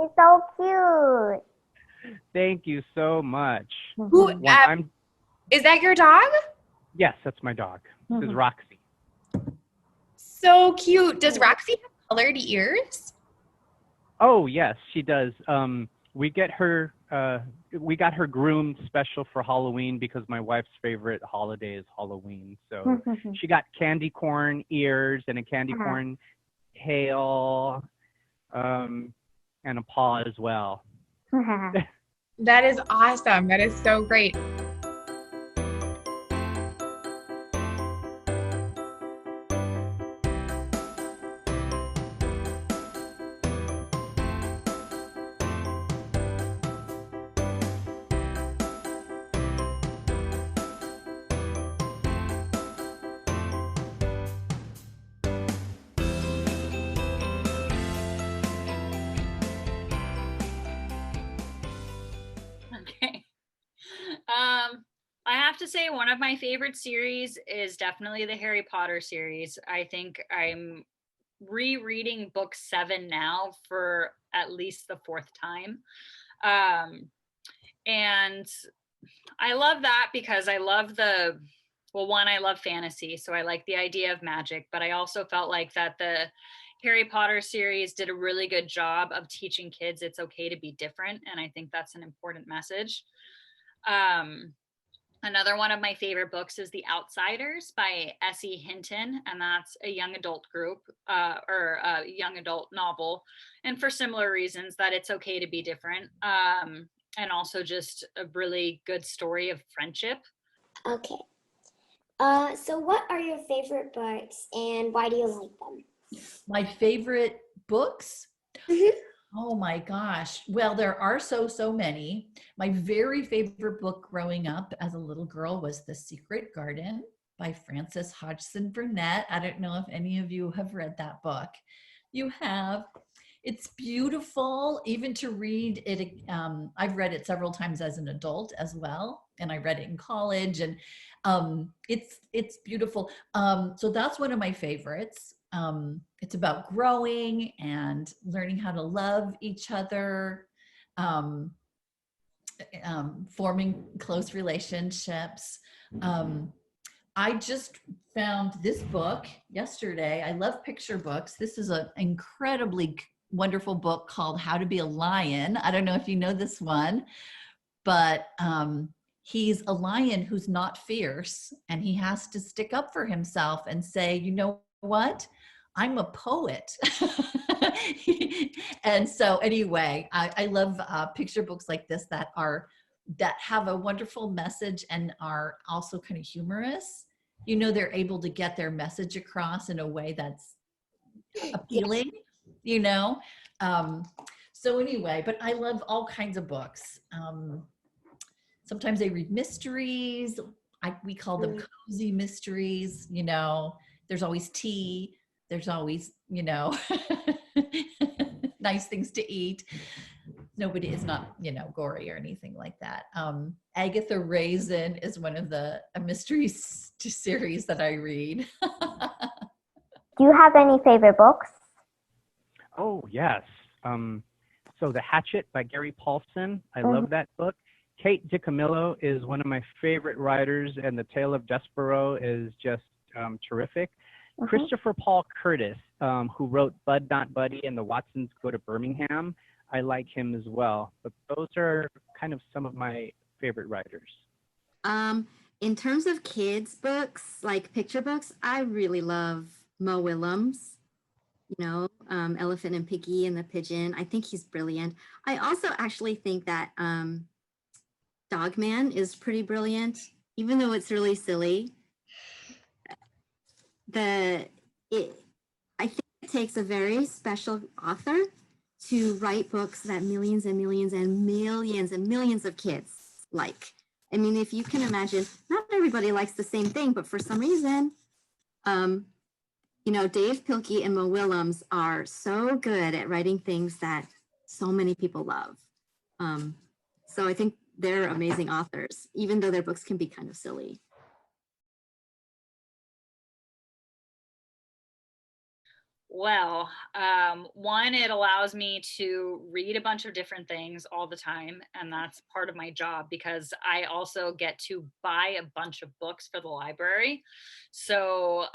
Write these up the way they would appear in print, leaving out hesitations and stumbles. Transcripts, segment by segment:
He's so cute. Thank you so much. Who, is that your dog? Yes, that's my dog. This is Roxy. So cute. Does Roxy have colored ears? Oh, yes, she does. We got her groomed special for Halloween because my wife's favorite holiday is Halloween. So she got candy corn ears and a candy corn tail, and a paw as well. That is awesome. That is so great. I have to say one of my favorite series is definitely the Harry Potter series. I think I'm rereading book 7 now for at least the 4th time. And I love that because I love I love fantasy, so I like the idea of magic, but I also felt like that the Harry Potter series did a really good job of teaching kids it's okay to be different, and I think that's an important message. Another one of my favorite books is The Outsiders by S.E. Hinton, and that's a young adult group or a young adult novel, and for similar reasons that it's okay to be different, and also just a really good story of friendship. Okay. So what are your favorite books and why do you like them? My favorite books? Oh my gosh. Well, there are so many. My very favorite book growing up as a little girl was The Secret Garden by Frances Hodgson Burnett. I don't know if any of you have read that book. You have. It's beautiful, even to read it. I've read it several times as an adult as well, and I read it in college, and it's beautiful. So that's one of my favorites. It's about growing and learning how to love each other, forming close relationships. I just found this book yesterday. I love picture books. This is an incredibly wonderful book called How to Be a Lion. I don't know if you know this one, but he's a lion who's not fierce, and he has to stick up for himself and say, you know what? I'm a poet. And so anyway, I love picture books like this that have a wonderful message and are also kind of humorous. You know, they're able to get their message across in a way that's appealing, you know? So anyway, but I love all kinds of books. Sometimes I read mysteries. We call them cozy mysteries, you know. There's always tea. There's always, you know, nice things to eat. Nobody is not, you know, gory or anything like that. Agatha Raisin is one of the mystery series that I read. Do you have any favorite books? Oh, yes. So The Hatchet by Gary Paulson. I love that book. Kate DiCamillo is one of my favorite writers, and The Tale of Despero is just terrific. Christopher Paul Curtis, who wrote Bud Not Buddy and The Watsons Go to Birmingham. I like him as well. But those are kind of some of my favorite writers. In terms of kids' books, like picture books, I really love Mo Willems. You know, Elephant and Piggy and the Pigeon. I think he's brilliant. I also actually think that Dog Man is pretty brilliant, even though it's really silly. I think it takes a very special author to write books that millions and millions and millions and millions of kids like. I mean, if you can imagine, not everybody likes the same thing, but for some reason, you know, Dave Pilkey and Mo Willems are so good at writing things that so many people love. So I think they're amazing authors, even though their books can be kind of silly. Well, one, it allows me to read a bunch of different things all the time, and that's part of my job because I also get to buy a bunch of books for the library. So,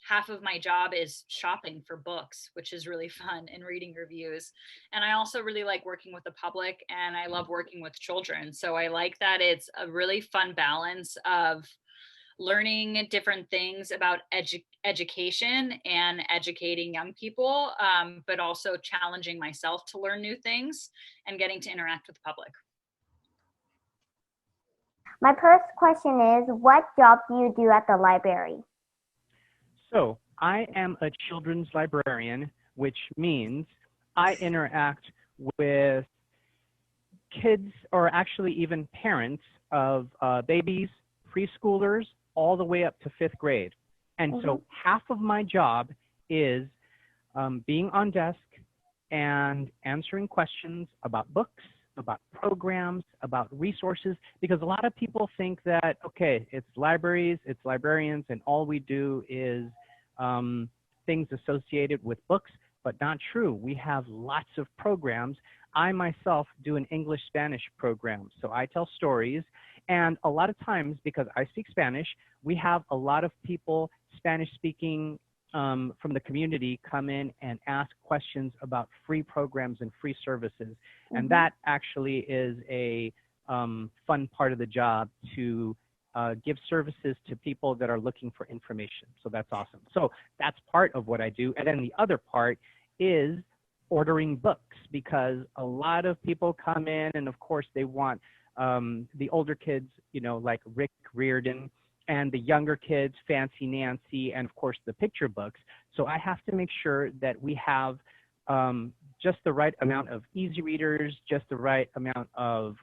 half of my job is shopping for books, which is really fun, and reading reviews. And I also really like working with the public, and I love working with children. So I like that it's a really fun balance of learning different things about education and educating young people, but also challenging myself to learn new things and getting to interact with the public. My first question is, what job do you do at the library? So I am a children's librarian, which means I interact with kids, or actually even parents of babies, preschoolers, all the way up to 5th grade. And so half of my job is being on desk and answering questions about books, about programs, about resources, because a lot of people think that, okay, it's libraries, it's librarians, and all we do is things associated with books, but not true. We have lots of programs. I myself do an English-Spanish program, so I tell stories. And a lot of times, because I speak Spanish, we have a lot of people, Spanish-speaking from the community, come in and ask questions about free programs and free services. And that actually is a fun part of the job, to give services to people that are looking for information. So that's awesome. So that's part of what I do. And then the other part is ordering books, because a lot of people come in and of course they want the older kids, you know, like Rick Riordan, and the younger kids, Fancy Nancy, and of course the picture books. So I have to make sure that we have just the right amount of easy readers, just the right amount of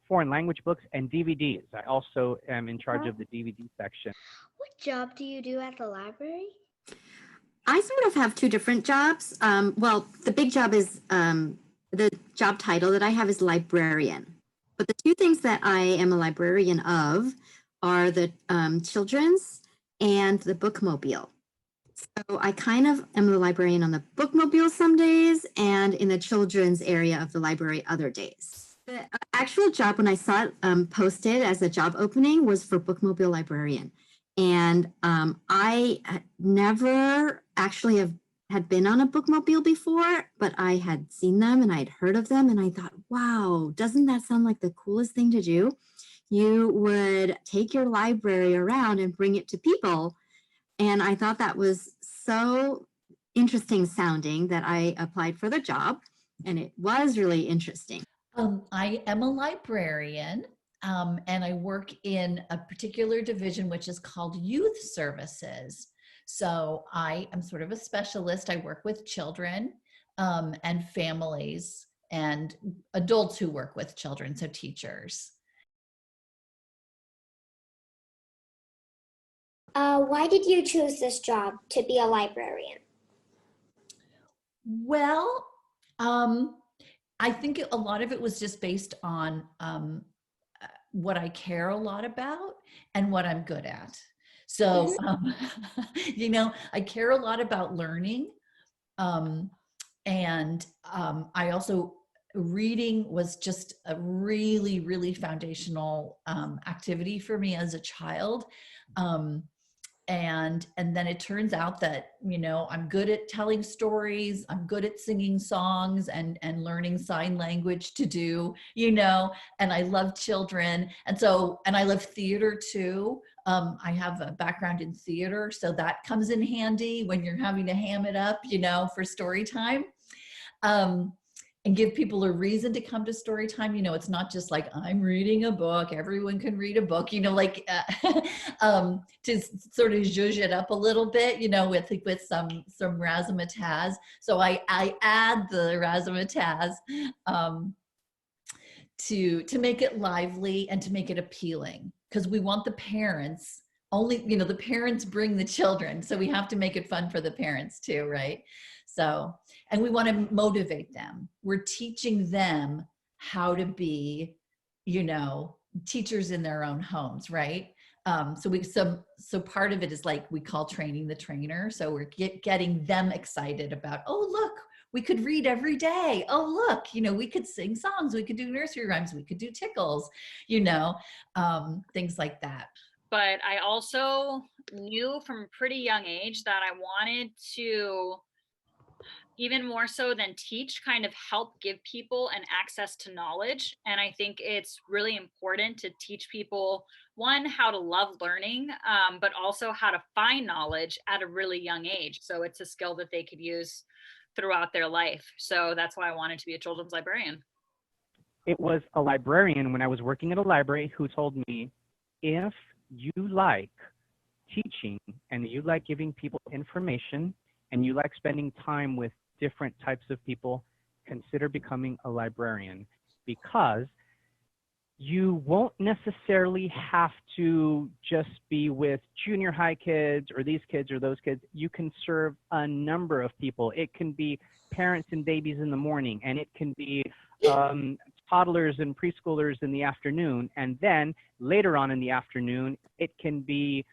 foreign language books, and DVDs. I also am in charge of the DVD section. What job do you do at the library? I sort of have two different jobs. Well, the big job is the job title that I have is librarian. But the two things that I am a librarian of are the children's and the bookmobile. So I kind of am the librarian on the bookmobile some days and in the children's area of the library other days. The actual job, when I saw it posted as a job opening, was for bookmobile librarian. And I never actually had been on a bookmobile before, but I had seen them and I'd heard of them. And I thought, wow, doesn't that sound like the coolest thing to do? You would take your library around and bring it to people. And I thought that was so interesting sounding that I applied for the job, and it was really interesting. I am a librarian, and I work in a particular division which is called youth services. So I am sort of a specialist. I work with children and families and adults who work with children, so teachers. Why did you choose this job to be a librarian? Well, I think a lot of it was just based on what I care a lot about and what I'm good at. So, you know, I care a lot about learning. And I also, reading was just a really, really foundational activity for me as a child. And then it turns out that, you know, I'm good at telling stories, I'm good at singing songs and learning sign language to do, you know, and I love children. And so, and I love theater too. I have a background in theater, so that comes in handy when you're having to ham it up, you know, for story time. And give people a reason to come to story time. You know, it's not just like, I'm reading a book, everyone can read a book, you know, like to sort of zhuzh it up a little bit, you know, with some razzmatazz. So I add the razzmatazz to make it lively and to make it appealing, because we want the parents, only, you know, the parents bring the children, so we have to make it fun for the parents too, right? So, and we want to motivate them. We're teaching them how to be, you know, teachers in their own homes, right? So part of it is like we call training the trainer. So we're getting them excited about, oh, look, we could read every day. Oh, look, we could sing songs, we could do nursery rhymes, we could do tickles, things like that. But I also knew from a pretty young age that I wanted to, even more so than teach, kind of help give people an access to knowledge. And I think it's really important to teach people, one, how to love learning, but also how to find knowledge at a really young age. So it's a skill that they could use throughout their life. So that's why I wanted to be a children's librarian. It was a librarian when I was working at a library who told me, if you like teaching and you like giving people information and you like spending time with different types of people, consider becoming a librarian, because you won't necessarily have to just be with junior high kids or these kids or those kids. You can serve a number of people. It can be parents and babies in the morning, and it can be toddlers and preschoolers in the afternoon, and then later on in the afternoon, it can be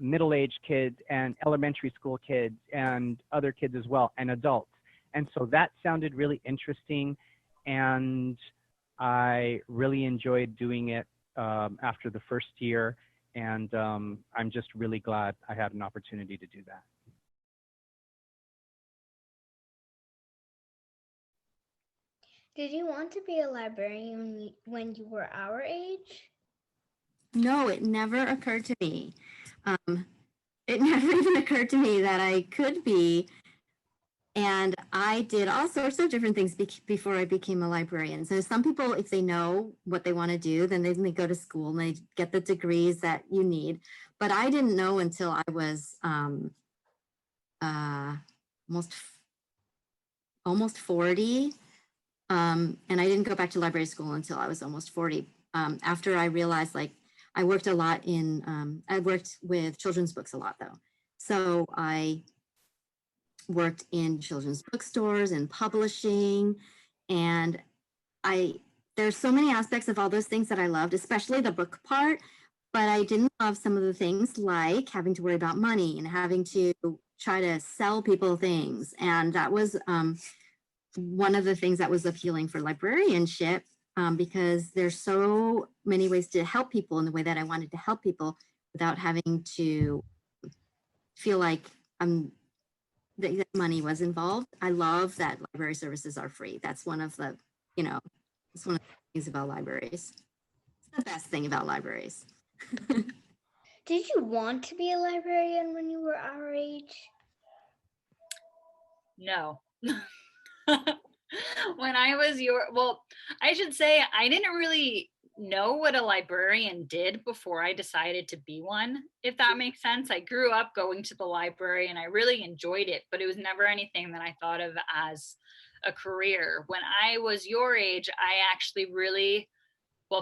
middle-aged kids and elementary school kids and other kids as well, and adults. And so that sounded really interesting, and I really enjoyed doing it after the first year, and I'm just really glad I had an opportunity to do that. Did you want to be a librarian when you were our age? No, it never occurred to me. It never even occurred to me that I could be. And I did all sorts of different things before I became a librarian. So some people, if they know what they want to do, then they go to school and they get the degrees that you need. But I didn't know until I was almost 40. And I didn't go back to library school until I was almost 40. After I realized, like, I worked a lot I worked with children's books a lot though. So I worked in children's bookstores and publishing, and there's so many aspects of all those things that I loved, especially the book part, but I didn't love some of the things like having to worry about money and having to try to sell people things. And that was one of the things that was appealing for librarianship, because there's so many ways to help people in the way that I wanted to help people without having to feel like that money was involved. I love that library services are free. That's one of the, it's one of the things about libraries. It's the best thing about libraries. Did you want to be a librarian when you were our age? No. When I was I should say I didn't really know what a librarian did before I decided to be one, if that makes sense. I grew up going to the library and I really enjoyed it, but it was never anything that I thought of as a career. When I was your age, I actually really,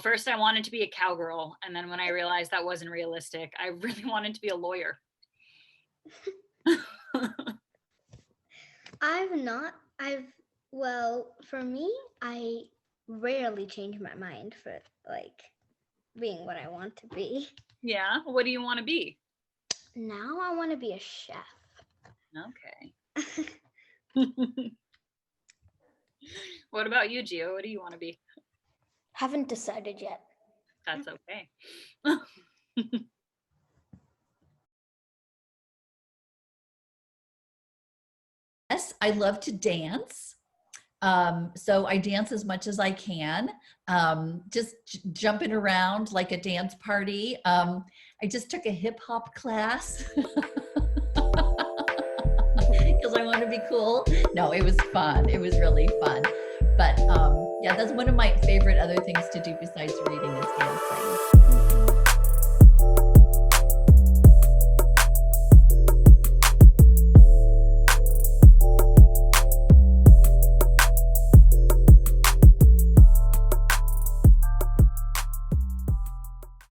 first I wanted to be a cowgirl, and then when I realized that wasn't realistic, I really wanted to be a lawyer. For me, I rarely change my mind for like being what I want to be. Yeah, what do you want to be? Now I want to be a chef. Okay. What about you, Gio? What do you want to be? Haven't decided yet. That's okay. Yes, I love to dance. So I dance as much as I can, just jumping around like a dance party. I just took a hip hop class because I want to be cool. No, it was fun. It was really fun. But yeah, that's one of my favorite other things to do besides reading is dancing.